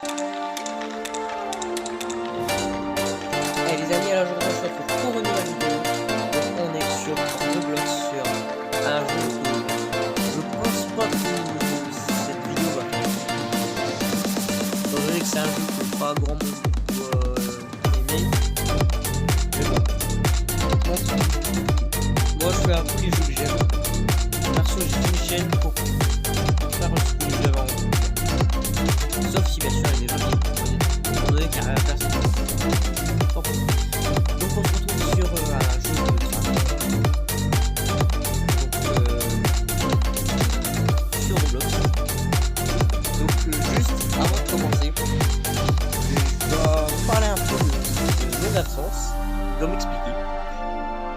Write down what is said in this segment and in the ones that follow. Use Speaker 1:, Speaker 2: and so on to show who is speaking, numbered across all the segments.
Speaker 1: Et les amis, alors je vous retrouve pour une nouvelle vidéo. Donc on est sur Roblox, sur un jeu que je pense pas que cette vidéo va faire. Étant donné que c'est un jeu que pas grand monde doit aimer. Mais bon, moi je fais un peu les jeux que j'aime. Perso j'ai fait une chaîne pour faire ce que j'avais envie de faire. Sauf si bien sûr il y a des gens qui me étant donné qu'il n'y a rien à faire. Donc on se retrouve sur un jeu de train. Donc sur Roblox. Donc juste avant de commencer, je dois parler un peu de mes absences. Je dois m'expliquer.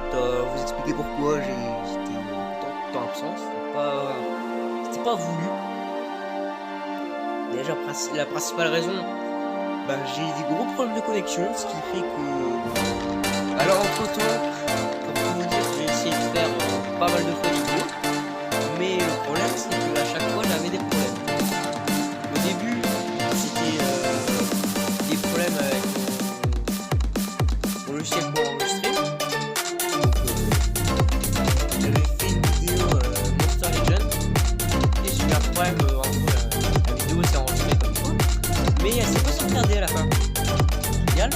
Speaker 1: Je dois vous expliquer pourquoi j'étais tant de temps absent. C'était pas voulu. Déjà la principale raison, bah, j'ai des gros problèmes de connexion, ce qui fait que... Alors entre temps, pour tout vous dire, j'ai essayé de faire pas mal de fois des vidéos, mais le problème c'est qu'à chaque fois j'avais des problèmes. Au début, c'était des problèmes avec mon logiciel pour enregistrer. Donc j'avais fait une vidéo Monster Legend, et j'ai eu un problème, en gros la vidéo s'est enregistrée comme ça, mais elle s'est pas sauvegardée à la fin. Génial.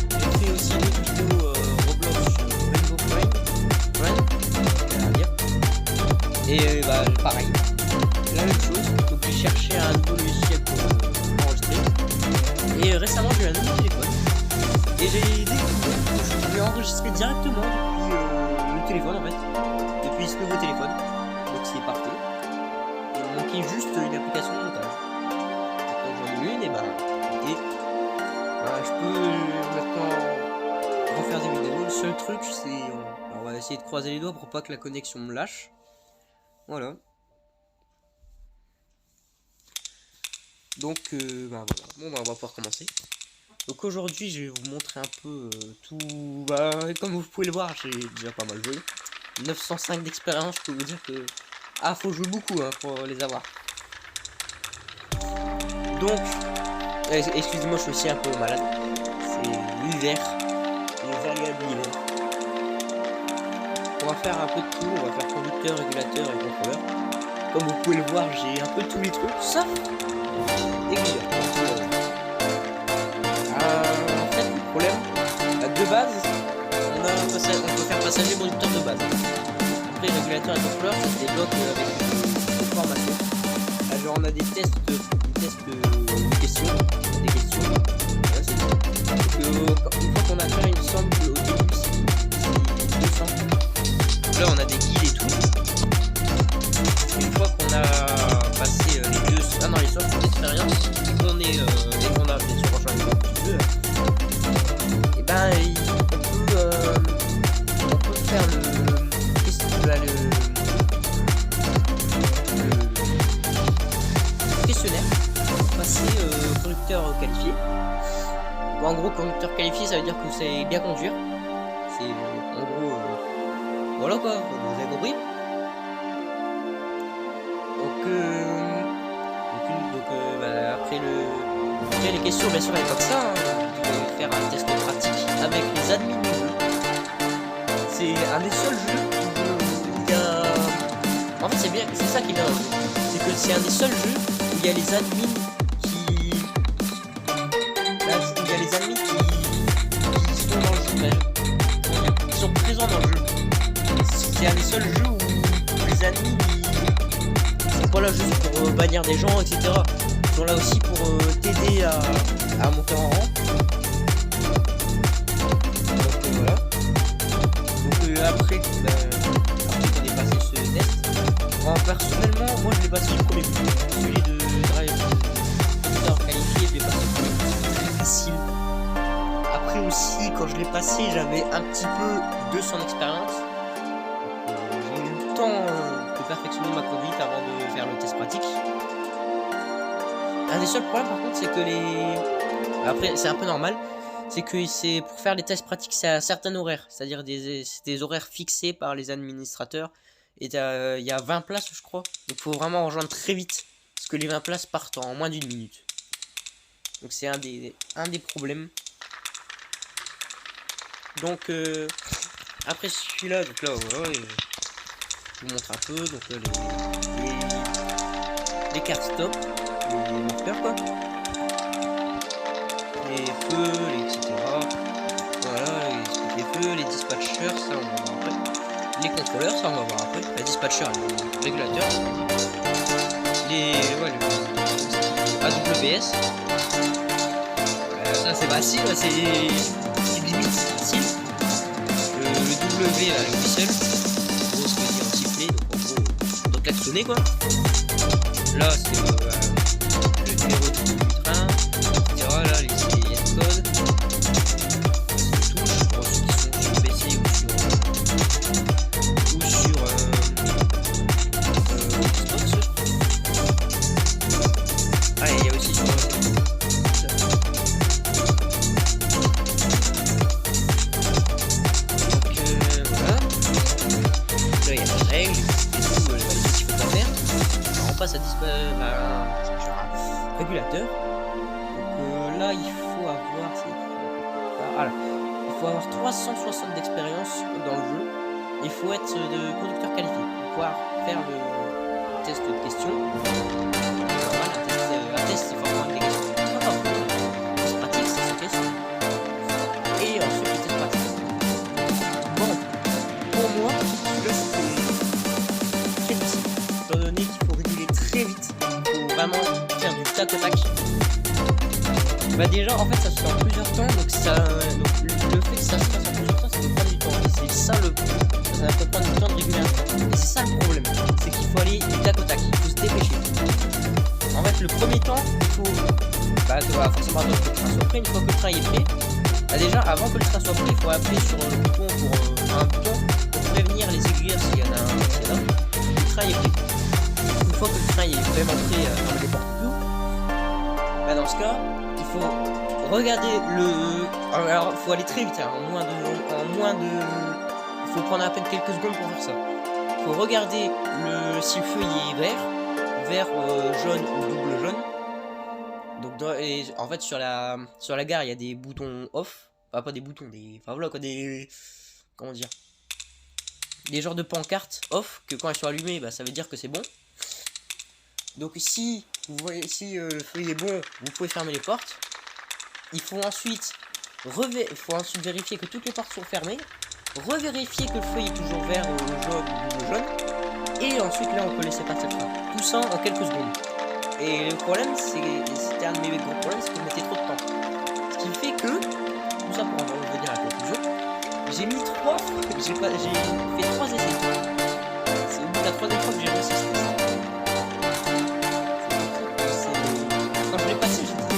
Speaker 1: J'ai fait aussi une autre vidéo Roblox sur Rainbow Friend, et bah pareil, la même chose. Donc j'ai cherché un nouveau logiciel pour enregistrer, et récemment j'ai eu un nouveau téléphone, et j'ai découvert que je pouvais enregistrer directement depuis le téléphone en fait, depuis ce nouveau téléphone. Donc c'est parfait. Il me manquait juste une application de montage. Donc j'en ai une, et bah écoutez, je peux maintenant refaire des vidéos. Le seul truc c'est on va essayer de croiser les doigts pour pas que la connexion me lâche. Voilà. Donc bah voilà. Bon bah on va pouvoir commencer. Donc aujourd'hui je vais vous montrer un peu tout. Bah comme vous pouvez le voir, j'ai déjà pas mal joué. 905 d'expérience, je peux vous dire que faut jouer beaucoup hein, pour les avoir. Donc excusez-moi, je suis aussi un peu malade. C'est l'hiver. Les aléas de l'hiver. On va faire un peu de tout. On va faire conducteur, régulateur et contrôleur. Comme vous pouvez le voir, j'ai un peu tous les trucs, sauf aiguilleur. En fait, le problème, de base, on peut faire passager conducteur de base. Après, régulateur et contrôleur, ça se débloque avec une formation. Alors, on a des tests de questions. Des questions. Là, c'est tout. Donc, une fois qu'on a fait, il me semble qu'au début, c'est 200. Donc là, on a des guides et tout. Une fois qu'on a passé les deux, les 60 d'expérience, qu'on est et qu'on a bien sûr rejoint le jeu, et ben on peut faire le questionnaire pour passer conducteur qualifié. En gros, conducteur qualifié, ça veut dire que vous savez bien conduire. C'est en gros voilà quoi, vous avez compris. Après les questions, bien sûr, elles pas que ça. Vous pouvez faire un test pratique avec les admins du jeu. C'est un des seuls jeux où il y a... En fait, c'est ça qui est bien dans le jeu. C'est que c'est un des seuls jeux où il y a les admins qui... il y a les admins qui sont dans le jeu. Qui sont présents dans le jeu. C'est un des seuls jeux où les admins sont pas là juste pour bannir des gens, etc. Ils sont là aussi pour t'aider à monter en rang. Donc voilà. Donc après qu'on ait passé ce test, personnellement, moi je l'ai passé le premier coup. Celui de drive qualifié, je l'ai passé le premier coup. C'est très facile. Après aussi, quand je l'ai passé, j'avais un petit peu 200 d'expérience. J'ai eu le temps de perfectionner ma conduite avant de faire le test pratique. Un des seuls problèmes par contre, c'est que après c'est un peu normal, c'est que c'est pour faire les tests pratiques, c'est à certains horaires, c'est-à-dire des horaires fixés par les administrateurs. Et il y a 20 places je crois, donc il faut vraiment rejoindre très vite, parce que les 20 places partent en moins d'une minute. Donc c'est un des problèmes. Donc après celui-là, donc là voilà, je vous montre un peu. Donc là, les cartes stop, les marqueurs quoi, les feux, etc. Voilà, les feux, les dispatchers, ça on va voir après. Les contrôleurs, ça on va voir après. Les dispatchers, les régulateurs, les AWS. Ça c'est facile, c'est limite facile. Le W là, le whistle, en gros ça veut dire siffler, donc en gros donc klaxonner quoi. Là c'est le numéro du train, etc. Là les codes, c'est touche pour ceux qui sont sur PC ou sur Xbox je crois. Ah et il y a aussi sur passe à régulateur. Donc là il faut avoir voilà. Il faut avoir 360 d'expérience dans le jeu. Il faut être de conducteur qualifié pour pouvoir faire le test de questions. Un test c'est forcément avec des questions. C'est pratique, c'est sans question. Et ensuite le test pratique. Bon, pour moi, celui-là c'est très difficile. Étant donné qu'il faut réguler très vite, il faut vraiment faire du tac au tac. Bah déjà en fait ça se fait en plusieurs temps, donc ça donc le fait que ça se fasse en plusieurs temps ça peut prendre du temps. Et c'est ça le ça peut prendre du temps de réguler un temps. Et c'est ça le problème, c'est qu'il faut aller du tac au tac, il faut se dépêcher. En fait le premier temps il faut forcément attendre que le train soit prêt. Une fois que le train est prêt, bah déjà avant que le train soit prêt, il faut appuyer sur le bouton pour un bouton pour prévenir les aiguilleurs s'il y en a un, le train est prêt. Une fois que le train est vraiment prêt dans le départ tout, bah dans ce cas il faut regarder le. Alors il faut aller très vite, hein, en moins de. Il faut prendre à peine quelques secondes pour faire ça. Il faut regarder si le feu est vert, jaune ou double jaune. Donc en fait sur la gare il y a des boutons off, enfin pas des boutons, enfin voilà quoi, comment dire, des genres de pancartes off que quand elles sont allumées, bah ça veut dire que c'est bon. Donc si vous voyez le feu est bon, vous pouvez fermer les portes. Il faut ensuite vérifier que toutes les portes sont fermées, revérifier que le feu est toujours vert ou jaune ou jaune, et ensuite là on peut laisser partir le train. Tout ça en quelques secondes. Et le problème, c'était un de mes gros problèmes, c'est que je mettais trop de temps. Ce qui fait que, tout ça pour en revenir à la conclusion, j'ai mis j'ai fait 3 essais. C'est au bout de la 3e fois que j'ai réussi ce test. Quand je l'ai passé, j'étais.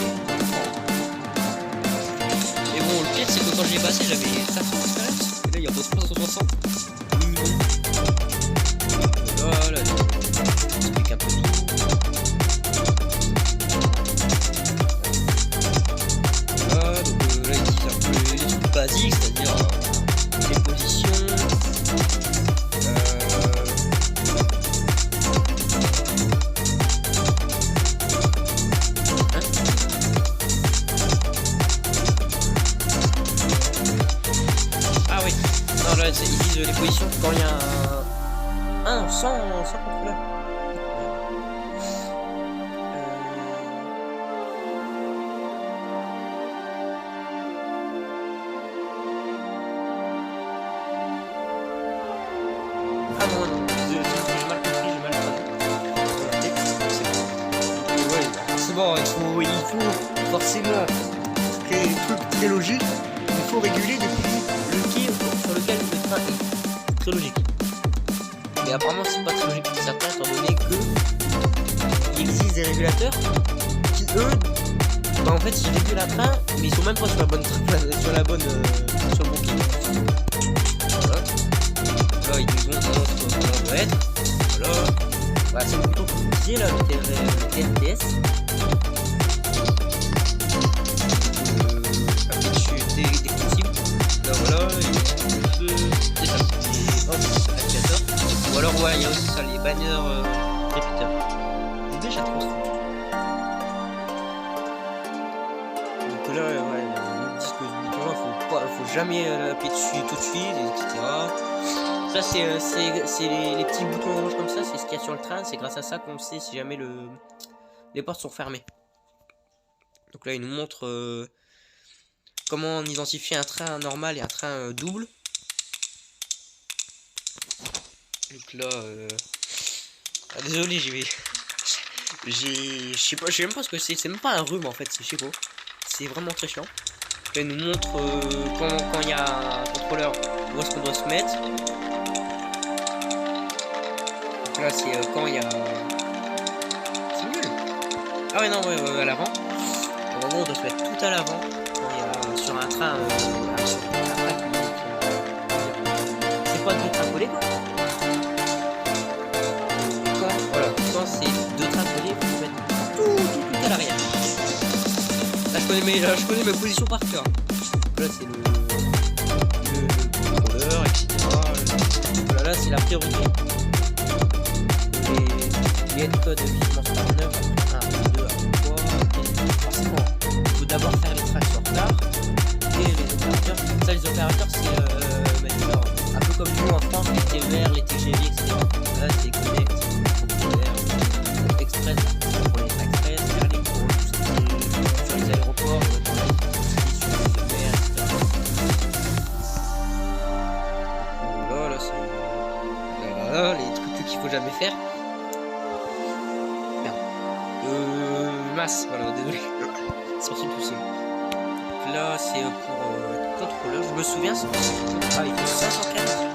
Speaker 1: Et bon, le pire, c'est que quand je l'ai passé, j'avais 400 d'expérience. Et là, il y a 360 minimum. Voilà, j'explique un peu vite. Basique, c'est-à-dire les positions, ah oui, non là ils disent les positions quand il y a sans contrôleur. Ah non, j'ai mal compris, j'ai mal traduit. C'est bon, il faut forcément créer des trucs très logiques. Il faut réguler depuis le quai sur lequel le train est. Très logique. Mais apparemment c'est pas très logique pour certains, étant donné que il existe des régulateurs qui eux, bah en fait ils régulent un train, mais ils sont même pas sur le bon quai. Voilà. Là ils nous ont comment on doit être. Voilà. Voilà, c'est le bouton que vous disiez là, le TRTS. Appuyer dessus des possibles. Là voilà, il y a activateurs. Ou alors ouais, il y a aussi ça, les banners répéteurs. C'est déjà trop. que là, ouais, ils me disent que ce bouton-là, faut jamais appuyer dessus tout de suite, etc. Ça, c'est les petits boutons rouges comme ça, c'est ce qu'il y a sur le train. C'est grâce à ça qu'on sait si jamais les portes sont fermées. Donc là, il nous montre comment identifier un train normal et un train double. Donc là, ah, désolé, je sais même pas ce que c'est même pas un rhume en fait, je sais pas. C'est vraiment très chiant. Là, il nous montre quand il y a un contrôleur où est-ce qu'on doit se mettre. Donc là, c'est quand il y a. C'est nul. Ah ouais, non, ouais, à l'avant. En gros, on doit se mettre tout à l'avant quand il y a sur un train. C'est pas deux trains collés quoi. Quand c'est deux trains collés, il faut mettre tout à l'arrière. Là, je connais mes positions par cœur. Là, c'est le contrôleur, etc. Là, c'est la priorité. Les headcodes vivement par 9, après 1, 2, 3, forcément. Il faut d'abord faire les tracks sur retard. Et les opérateurs. Ça, les opérateurs, c'est un peu comme nous en France, les TER, les TGV, etc. Là, c'est connect, express, pour les express, Airlink pour tout ce qui est sur les aéroports, sur les mers, etc. Là, c'est. Là, les trucs qu'il faut jamais faire. Masse, voilà, désolé. C'est sorti tout seul. Donc là, c'est pour contrôleur. Je me souviens, c'est avec 504.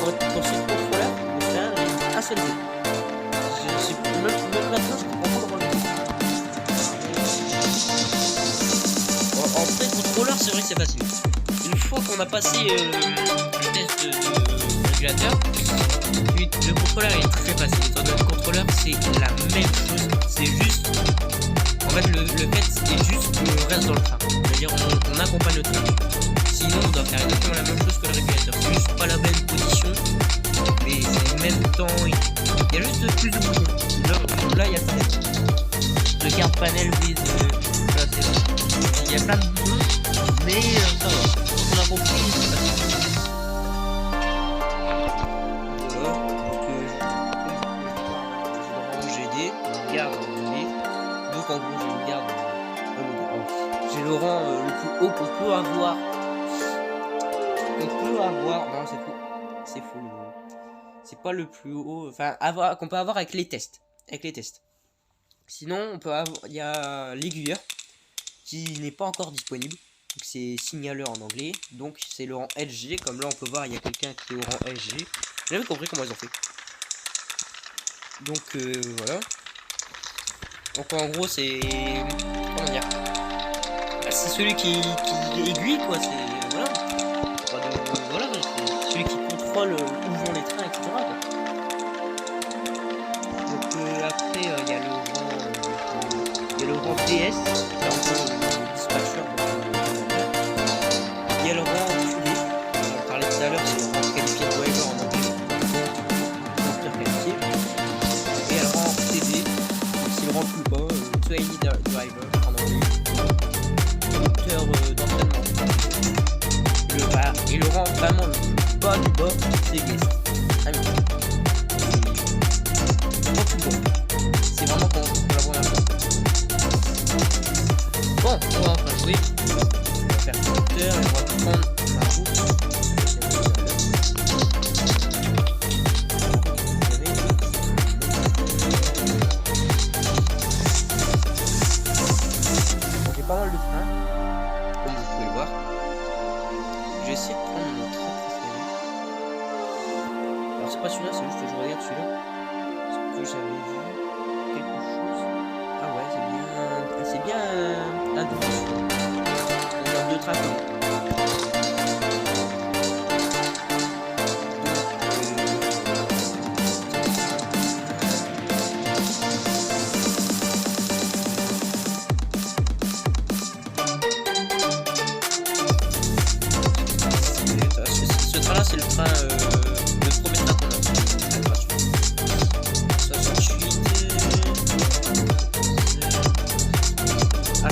Speaker 1: Pour ce contrôleur, on fait un seul jeu. Même maintenant, je comprends pas comment le faire. En fait, contrôleur, c'est vrai que c'est facile. Une fois qu'on a passé le test de régulateur, puis le contrôleur est très facile. Étant donné le contrôleur, c'est la même chose. C'est juste. En fait, le fait, c'est juste qu'on reste dans le train. C'est-à-dire, on accompagne le train. Sinon, on doit faire exactement la même chose que le régulateur. C'est juste pas la même position, mais c'est le même temps. Il y a juste plus de boutons. Là, il y a le panel. Le carte panel vise. Là, il y a plein de boutons, mais ça va. On a compris, c'est facile. Voilà. Donc, GD, garde donné. Donc, en gros, j'ai une garde. J'ai le rang le plus haut qu'on peut avoir. Non, c'est faux. C'est faux. C'est pas le plus haut. Enfin, qu'on peut avoir avec les tests. Sinon, on peut avoir. Il y a l'aiguilleur qui n'est pas encore disponible. C'est signaleur en anglais. Donc, c'est le rang SG. Comme là, on peut voir, il y a quelqu'un qui est au rang SG. J'ai jamais compris comment ils ont fait. Donc, voilà. Donc, en gros, c'est. Comment dire? C'est celui qui aiguille, quoi. C'est. Voilà. Voilà, c'est celui qui contrôle où vont les trains, etc. Quoi. Donc, après, il y a le rang PS, c'est un peu le dispatcher. Il y a le rang QD, on en parlait tout à l'heure, c'est le rang qualifié driver en anglais. Conducteur qualifié. Et le rang TD, c'est le rang plus bas, trainee driver en anglais. Conducteur d'entraînement. Et le rang vraiment le bas du bas, c'est guest. C'est pas plus bon. C'est vraiment pour la première fois. Bon, on va enfin jouer. On va faire conducteur et on va prendre la route. J'ai pas mal de trains, comme vous pouvez le voir. Je vais essayer de prendre mon train préféré. Alors c'est pas celui-là, c'est juste que je regarde celui-là. Parce que j'avais vu quelque chose. Ah ouais, c'est bien un double. C'est un deux trains. Ce train-là, c'est le train, le premier train qu'on a. 68. Ah,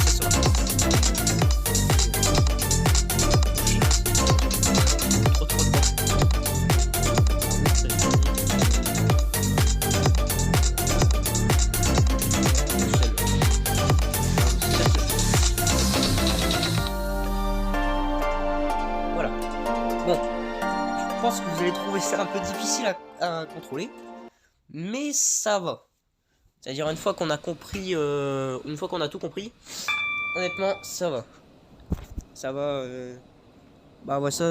Speaker 1: pense que vous allez trouver ça un peu difficile à contrôler. Mais ça va. C'est-à-dire une fois qu'on a compris, une fois qu'on a tout compris, honnêtement, ça va. Ça va. Bah ouais, ça,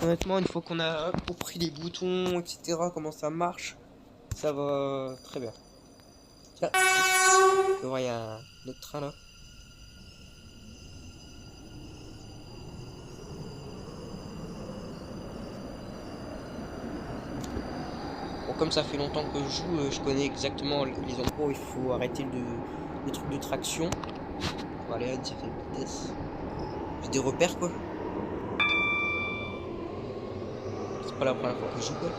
Speaker 1: honnêtement, une fois qu'on a compris les boutons, etc., comment ça marche, ça va très bien. Tiens, tu vois, il y a un autre train là. Bon, comme ça fait longtemps que je joue, je connais exactement les endroits où il faut arrêter les trucs de traction. Pour aller à une certaine vitesse. J'ai des repères quoi. C'est pas la première fois que je joue quoi.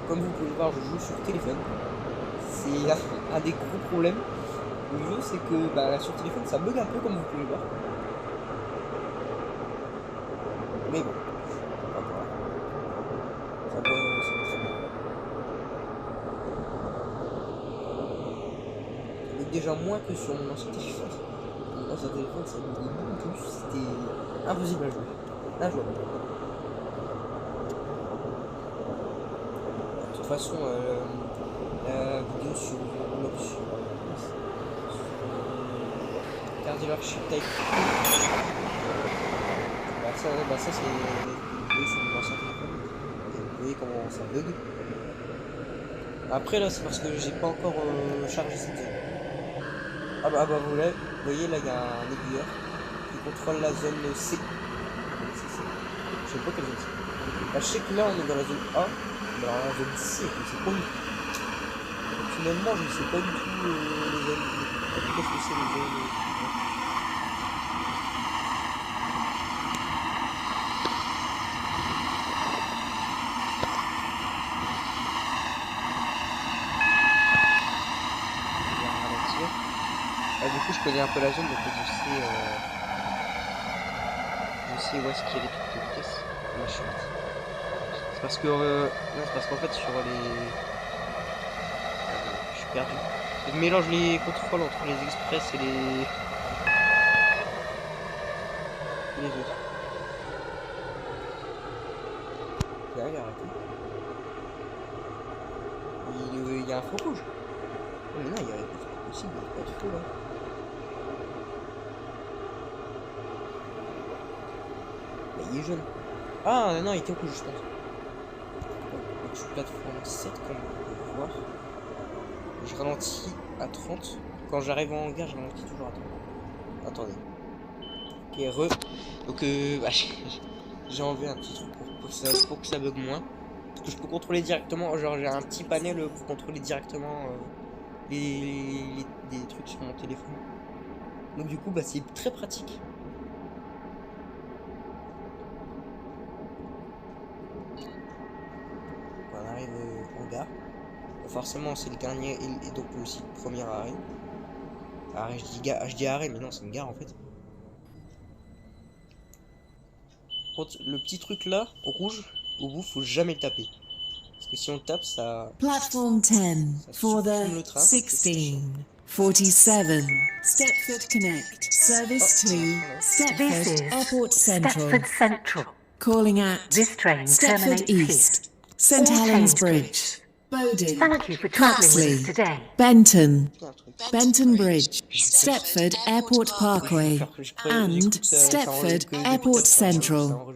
Speaker 1: Comme vous pouvez le voir, je joue sur téléphone. C'est un des gros problèmes du jeu, c'est que bah, sur téléphone ça bug un peu comme vous pouvez le voir. Mais bon, ça va très bien. Ça bug déjà moins que sur mon ancien téléphone. Mon ancien téléphone ça buguait beaucoup plus, c'était impossible à jouer. Injouable. De toute façon, la vidéo sur l'option Cardinal Architect, bah ça c'est une vidéo sur mon ancien téléphone. Vous voyez comment ça bug. Après là c'est parce que j'ai pas encore chargé cette zone. Ah bah vous voyez là il y a un aiguilleur qui contrôle la zone C. Je sais pas quelle zone c'est. Bah, je sais que là on est dans la zone A. Alors la zone C, c'est pas du tout. Finalement, je sais pas du tout les zones. Qu'est-ce que c'est les zones? Je vais ralentir. Ah, du coup, je connais un peu la zone, donc je sais où est-ce qu'il y a les trucs de vitesse. Là, je suis parti. C'est parce que non, c'est parce qu'en fait sur les je suis perdu. Je mélange les contrôles entre les express et les autres. Là, il a arrêté. Il y a un feu rouge. Oh, mais non, il y a pas possible, il n'y a pas de feu là. Bah, il est jaune. Ah non, il était rouge, je pense. Donc, je suis plateforme 7 comme on peut voir. Je ralentis à 30. Quand j'arrive en hangar, je ralentis toujours à 30. Attendez. Ok, donc bah, j'ai enlevé un petit truc pour que ça bug moins. Parce que je peux contrôler directement, genre j'ai un petit panel pour contrôler directement les trucs sur mon téléphone. Donc du coup bah c'est très pratique. On arrive en gare. Forcément c'est le dernier et donc aussi le premier arrêt. Arrêt, je dis arrêt mais non c'est une gare en fait. Le petit truc là, rouge, au bout, faut jamais le taper. Parce que si on le tape, ça...
Speaker 2: Platform 10 for the 16, 47, Stepford Connect, service to Stepford Airport Central. Calling at Stepford East, St Helens Bridge, Bowden, Cropsley, Benton, Benton Bridge, Stepford Airport Parkway, and Stepford Airport Central.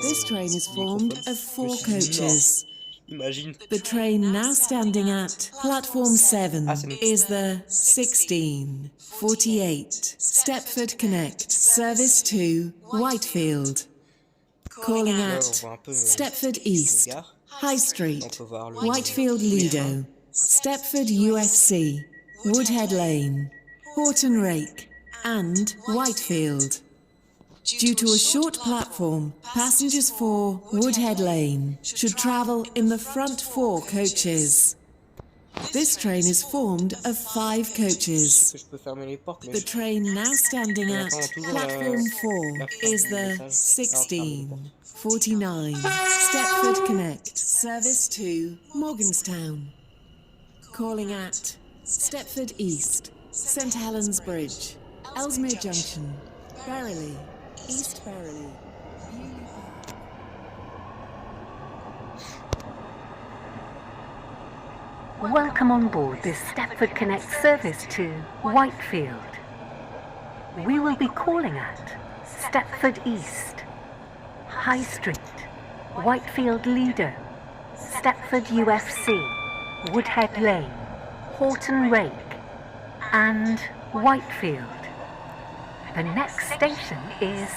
Speaker 2: This train is formed of 4 coaches.
Speaker 1: Imagine.
Speaker 2: The train now standing at platform 7 is the 1648 Stepford Connect service to Whitefield. Calling at Stepford East, High Street, Whitefield Lido, Stepford UFC, Woodhead Lane, Horton Rake, and Whitefield. Due to a short platform, passengers for Woodhead Lane should travel in the front 4 coaches. This train is formed of 5 coaches. The train now standing at platform 4 is the 1649 Stepford Connect service to Morganstown. Calling at Stepford East, St Helens Bridge, Ellesmere Junction, Berrily, East Berrily.
Speaker 3: Welcome on board this Stepford Connect service to Whitefield. We will be calling at Stepford East, High Street, Whitefield Lido, Stepford UFC, Woodhead Lane, Horton Rake, and Whitefield. The next station is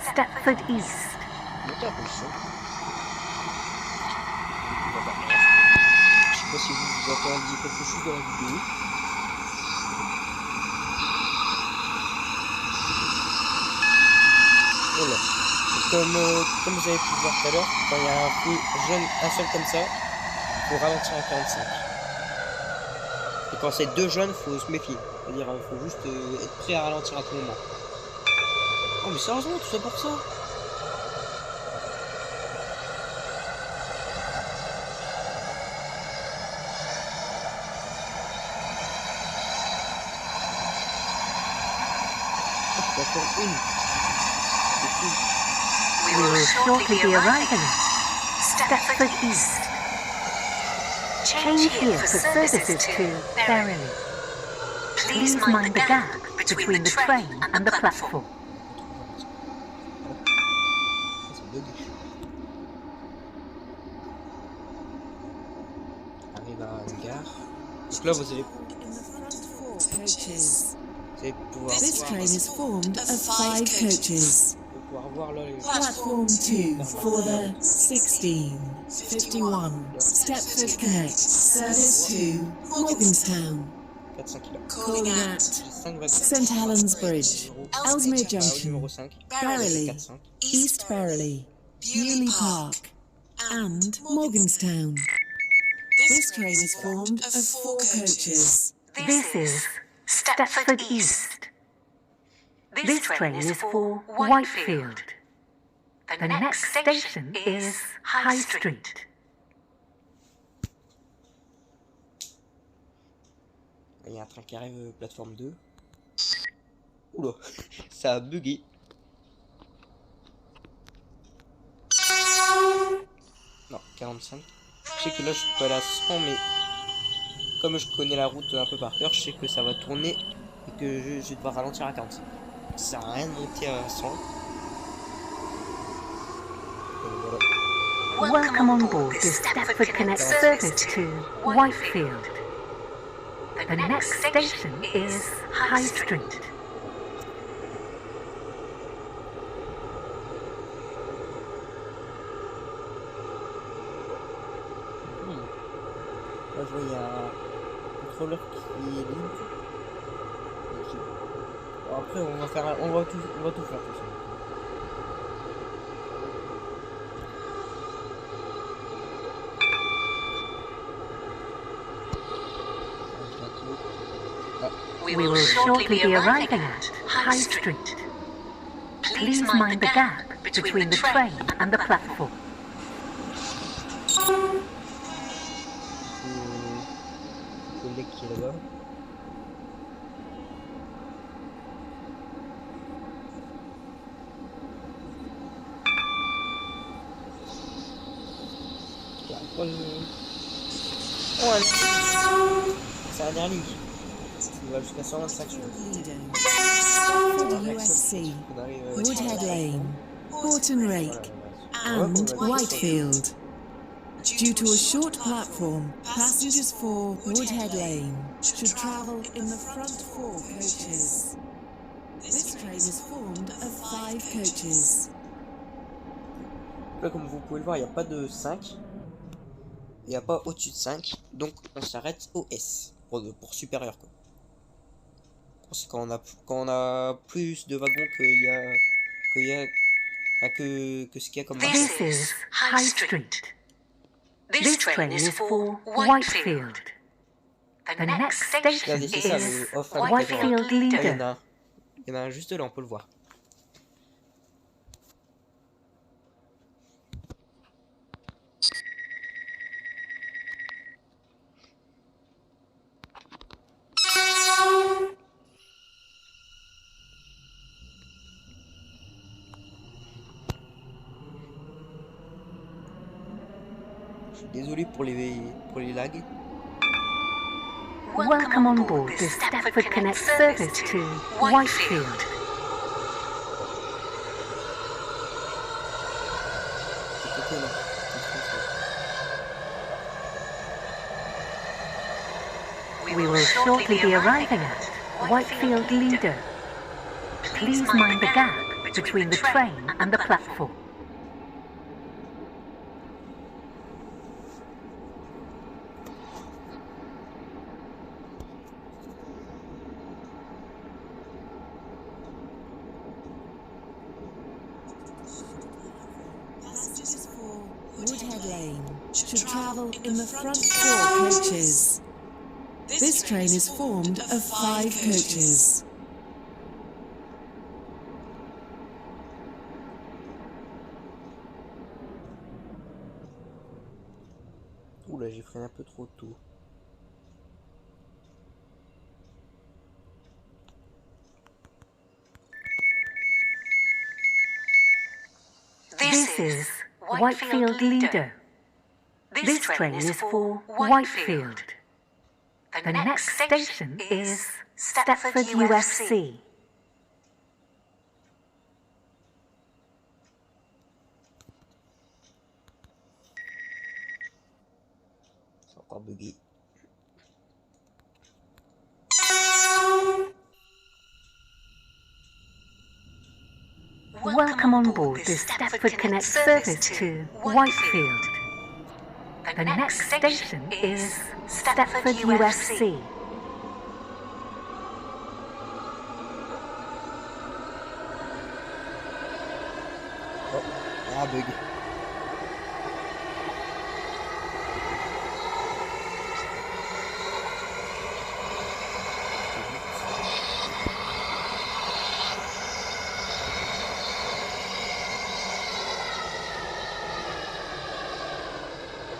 Speaker 3: Stepford East.
Speaker 1: Montez un peu le son. Je sais pas si vous entendiez quelque chose dans la vidéo. Voilà. Comme vous avez pu voir tout à l'heure, quand il y a un feu jaune, un seul comme ça, il faut ralentir à 45. Et quand c'est deux jaunes, il faut se méfier. C'est-à-dire, il faut juste être prêt à ralentir à tout moment. Oh mais sérieusement, tout ça pour ça?
Speaker 3: We will shortly be arriving at Stepford East. Change here for services to Berrily. Please mind the gap between the train and the platform.
Speaker 1: Arrive à une gare. Donc là, vous allez
Speaker 2: Coaches.
Speaker 1: pouvoir
Speaker 2: This train is formed of 5 coaches.
Speaker 1: voir là les...
Speaker 2: Platform 2 for the 1651 Stepford Connect service to Morganstown.
Speaker 1: 4-5 km.
Speaker 2: Calling at St Helens Bridge, Ellesmere Junction,
Speaker 1: numéro 5.
Speaker 2: Berrily,
Speaker 1: 4-5.
Speaker 2: East Berrily, Bewley Park, and Morganstown. This train is formed of 4 coaches.
Speaker 3: This is Stepford East. This train is for Whitefield. The next station is High Street.
Speaker 1: Il y a un train qui arrive plateforme 2. Oula, ça a bugué. Non, 45. Je sais que là je peux aller à 100, mais comme je connais la route un peu par cœur, je sais que ça va tourner et que je vais devoir ralentir à 45. Ça sert à rien de monter à 100. Voilà.
Speaker 3: Welcome on board this Stepford Connect service to Whitefield. The next station is High Street.
Speaker 1: Là je vois il y a un contrôleur qui est libre. Bon, après on va faire on va tout faire tout ça.
Speaker 3: We will shortly be arriving at High Street. Please mind the gap between the train and the platform.
Speaker 1: Collègue qui est là-bas. Ouais. C'est un dernier. Il va jusqu'à 125 sur
Speaker 2: UFC, Woodhead Lane, Horton Rake, and Whitefield. Due to a short platform, passengers for Woodhead Lane should travel in the front 4 coaches. This train is formed of 5 coaches.
Speaker 1: Là, comme vous pouvez le voir, il n'y a pas de 5. Il n'y a pas au-dessus de 5. Donc, on s'arrête au S. Pour supérieur, quoi. C'est quand on a plus de wagons que ce qu'il y a comme marché.
Speaker 3: This is High Street. This train is for Whitefield. The next station
Speaker 1: Regardez, c'est ça,
Speaker 3: is
Speaker 1: le off
Speaker 3: Whitefield
Speaker 1: il y en
Speaker 3: Lido.
Speaker 1: a, il y en a un juste là, on peut le voir. Je suis désolé pour les lags.
Speaker 3: Welcome on board the Stepford Connect service to Whitefield.
Speaker 1: Ok, là.
Speaker 3: We will shortly be arriving at Whitefield Lido. Please mind the gap between the train and the platform.
Speaker 2: Passengers for Woodhead Lane should travel in the front 4 coaches. This train is formed of 5 coaches.
Speaker 1: Oula, j'ai freiné un peu trop tôt.
Speaker 3: This is Whitefield Lido. This train is for Whitefield. The next station is Stepford UFC.
Speaker 1: C'est encore bugué.
Speaker 3: Welcome on board the Stepford Connect service to Whitefield. The next station is Stepford UFC.
Speaker 1: Oh, ah, bug.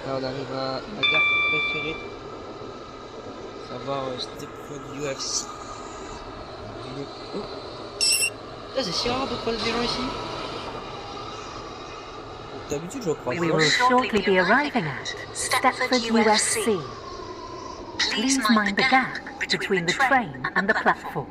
Speaker 1: Là, on arrive à ma gare préférée, savoir Stepford UFC. Oh. Là, c'est si rare de croiser des gens ici. D'habitude, je crois.
Speaker 3: We will shortly be arriving at Stepford UFC. Please mind the gap between the train and the platform.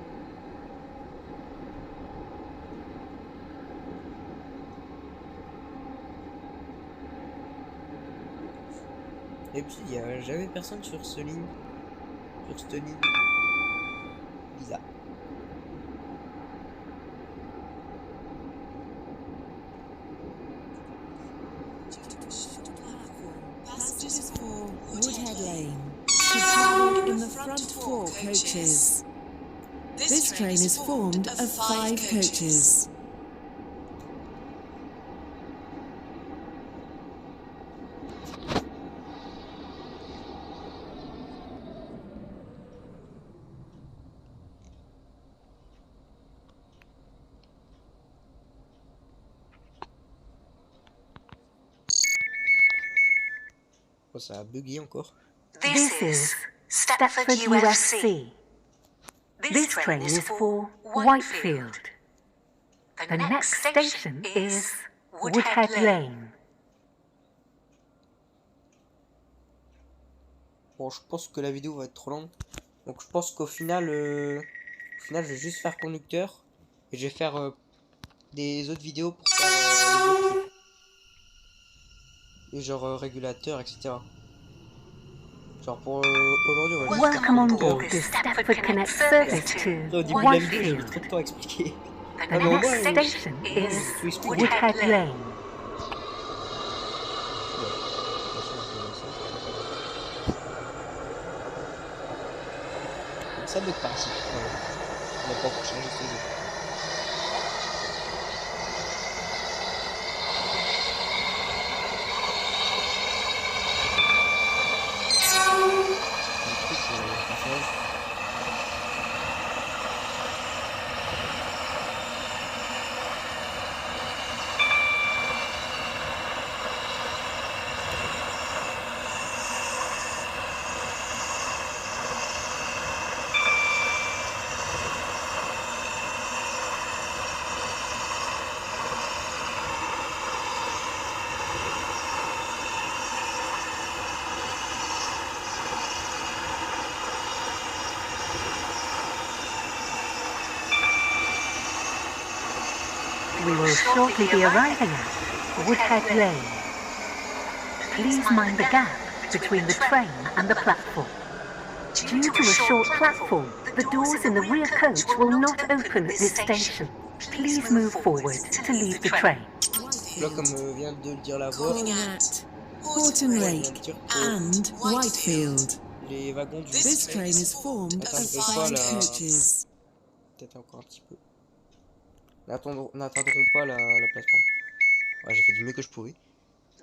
Speaker 1: Et puis, il n'y a jamais personne sur cette ligne. Bizarre.
Speaker 2: Passengers for Woodhead Lane should travel in the front 4 coaches. This train is formed of 5 coaches.
Speaker 1: Oh, ça a bugué encore.
Speaker 3: This is Stepford UFC. This train is for Whitefield. The next station is Woodhead Lane.
Speaker 1: Bon, je pense que la vidéo va être trop longue. Donc je pense qu'au final, je vais juste faire conducteur. Et je vais faire des autres vidéos pour faire les autres trucs. Et genre régulateur, etc. Genre pour aujourd'hui, on va juste faire
Speaker 3: Welcome on
Speaker 1: conducteur.
Speaker 3: board the Stepford Connect service to
Speaker 1: Au début de la vidéo, j'ai mis
Speaker 3: Whitefield.
Speaker 1: trop de temps à expliquer.
Speaker 3: The
Speaker 1: Ah, mais au
Speaker 3: next
Speaker 1: moins,
Speaker 3: station
Speaker 1: je
Speaker 3: is
Speaker 1: vous explique.
Speaker 3: Woodhead Lane.
Speaker 1: Ça bug par ici. Voilà. On va pas encore changer ce jeu. Des trucs pour le passage.
Speaker 3: We will shortly be arriving at Woodhead Lane. Please mind the gap between the train and the platform. Due to a short platform, the doors in the rear coach will not open at this station. Please move forward to leave the train.
Speaker 1: Là, comme vient de le dire la voix,
Speaker 2: Calling at Horton Lake and Whitefield.
Speaker 1: les wagons du
Speaker 2: This train is formed of
Speaker 1: Attends,
Speaker 2: 5
Speaker 1: là.
Speaker 2: coaches.
Speaker 1: Peut-être encore un petit peu. N'attendront pas la plateforme. Ouais, j'ai fait du mieux que je pouvais.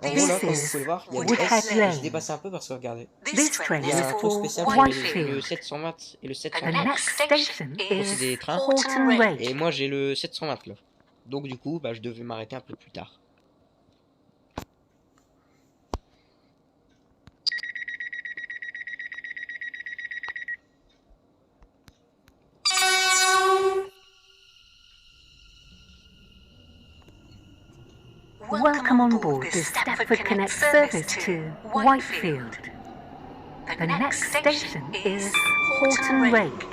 Speaker 1: En gros, là, comme vous pouvez le voir, il y a des S. Et je dépasse un peu parce que regardez.
Speaker 3: This train
Speaker 1: Il y
Speaker 3: is
Speaker 1: a un tour
Speaker 3: for
Speaker 1: spécial pour le
Speaker 3: Whitefield.
Speaker 1: 720 et le
Speaker 3: The
Speaker 1: 720.
Speaker 3: next station
Speaker 1: C'est des
Speaker 3: is
Speaker 1: trains.
Speaker 3: Horton
Speaker 1: Et
Speaker 3: Lake.
Speaker 1: moi, j'ai le 720 là. Donc, du coup, bah, je devais m'arrêter un peu plus tard.
Speaker 3: Welcome on board the Stepford Connect service to Whitefield. The next station is Horton Lake.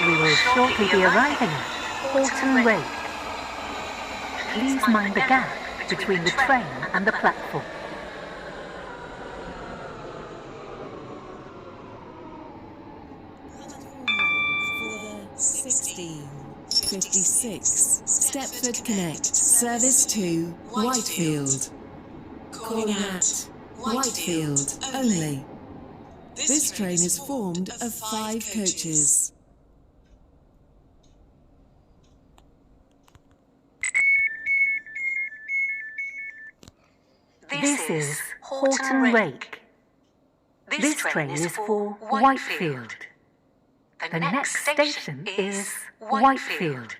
Speaker 3: We will shortly be arriving at Horton Lake. Please mind the gap between the train and the platform.
Speaker 2: For the 1656 Stepford Connect service to Whitefield. Calling at Whitefield only. This train is formed of 5 coaches.
Speaker 3: This is Horton Lake. This train is for Whitefield. The next station is Whitefield.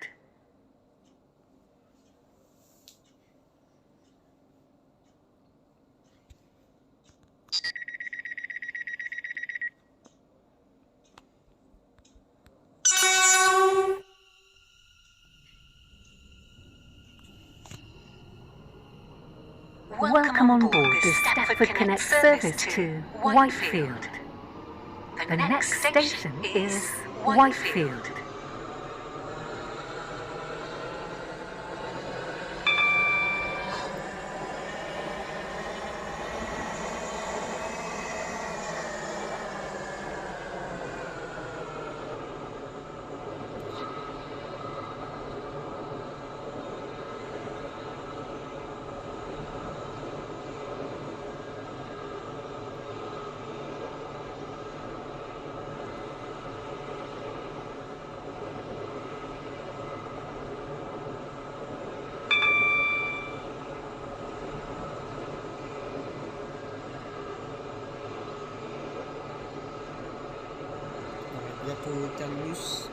Speaker 3: Welcome on board the Stepford Connect service to Whitefield. The next station is Whitefield.
Speaker 1: Bientôt au terminus.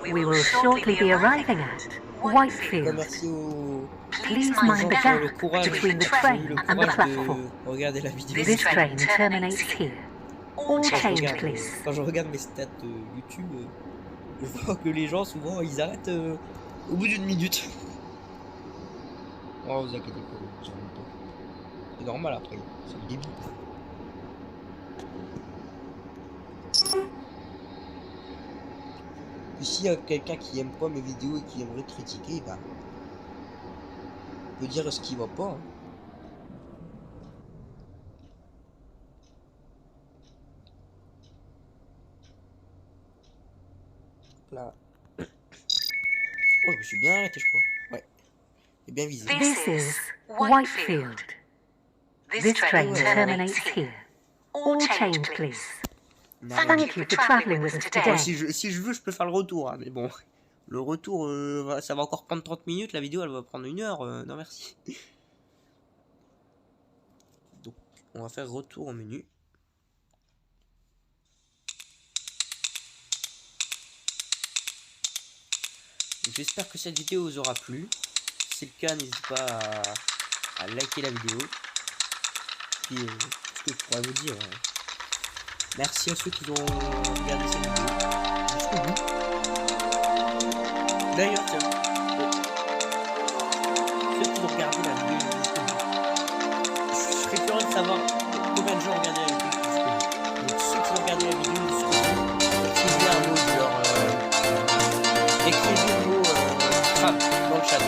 Speaker 3: We will shortly be arriving at
Speaker 1: Bah,
Speaker 3: Whitefield.
Speaker 1: merci aux
Speaker 3: Please
Speaker 1: gens
Speaker 3: mind the
Speaker 1: qui ont le
Speaker 3: gap
Speaker 1: courage,
Speaker 3: between the
Speaker 1: qui ont eu
Speaker 3: train
Speaker 1: le
Speaker 3: and the
Speaker 1: courage
Speaker 3: platform.
Speaker 1: de regarder la vidéo.
Speaker 3: This train terminates here. All change, please.
Speaker 1: Quand je regarde mes stats YouTube, je vois que les gens souvent ils arrêtent au bout d'une minute. Oh, vous inquiétez pas, ça va pas. C'est normal après, c'est le début. Et s'il y a quelqu'un qui aime pas mes vidéos et qui aimerait critiquer, bah, peut dire ce qui va pas. Hein. Là. Oh, je me suis bien arrêté, je crois. Ouais. J'ai bien visé.
Speaker 3: This is Whitefield. This train terminates here. All change, please. Thank you for travelling with us today.
Speaker 1: Si je veux, je peux faire le retour. Hein, mais bon, le retour, ça va encore prendre 30 minutes. La vidéo, elle va prendre 1 heure. Non, merci. Donc, on va faire retour au menu. J'espère que cette vidéo vous aura plu. Si c'est le cas, n'hésitez pas à liker la vidéo. Puis, je que je pourrais vous dire. Merci à ceux qui ont regardé cette vidéo jusqu'au bout. D'ailleurs, tiens, ceux qui ont regardé la vidéo jusqu'au bout, je serais curieux de savoir combien de gens ont regardé la vidéo jusqu'au bout. Donc ceux qui ont regardé la vidéo jusqu'au bout, écrivez un mot genre... écrivez le mot femme dans le chat.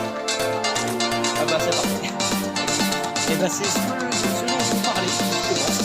Speaker 1: Ah bah c'est parti. Et bah c'est ce dont je vous parlais justement.